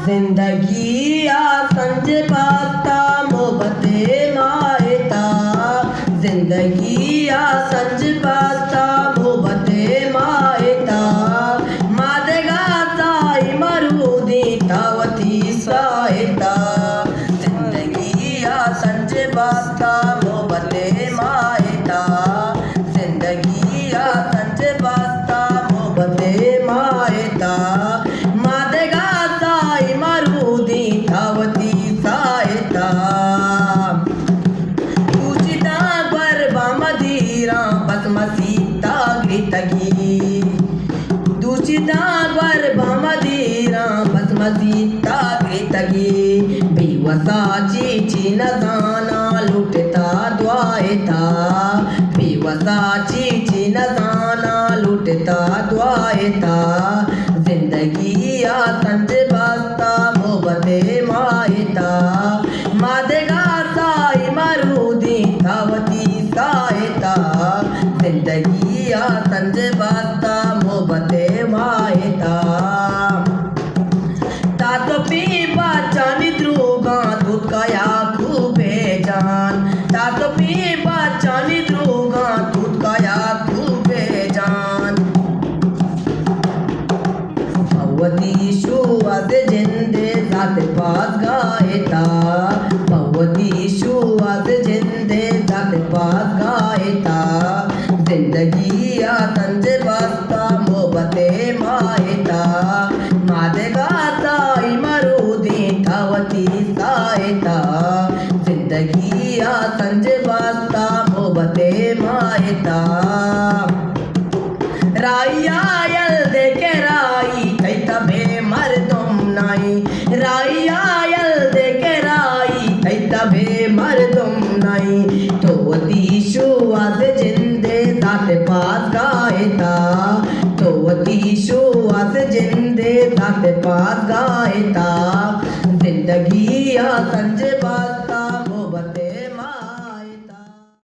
जिंदगी आ संज पाता मोहब्बते मायता जिंदगी आ संज पाता मोहब्बते मायता मादेगा साई मरूदी तावती सायता जिंदगी आ संज पाता मोहब्बते मायता जिंदगी आ संज पाता मोहब्बते मायता मादेगा साई मरूदी तावती सायता तुझिता गरबा मदीरा बस मसीता गितगी तुझिता गरबा मदीरा बस मसीता गितगी बेवसाची न जाना लुटता द्वायता बेवसाची न जाना लुटता द्वायता जिंदगी आ संज बास्ता मोहब्बते मायता मादेगा साई मरूदी तावती सायता जिंदगी आ संज बास्ता मोहब्बते मायता तातो पी बाचानी द्रुगा दूध कया खूबे जान तातो पी बाचानी द्रुगा दूध कया खूबे जान भगवती शुआत जिंदे जात पास गायता भगवती शुआत जिंदे जात पास गायता जिंदगी आ संज बास्ता मोहब्बते मायता मादेगा साई मरूदी तावती सायता जिंदगी आ संज बास्ता मोहब्बते मायता रायायल देखे राई कई तबे मर्दुम नाई रायायल देखे राई कई तबे मर्दुम नाई तो शुआत जिंदे जात पास गायता तो शुआत जिंदे जात पास गायता जिंदगी आ संज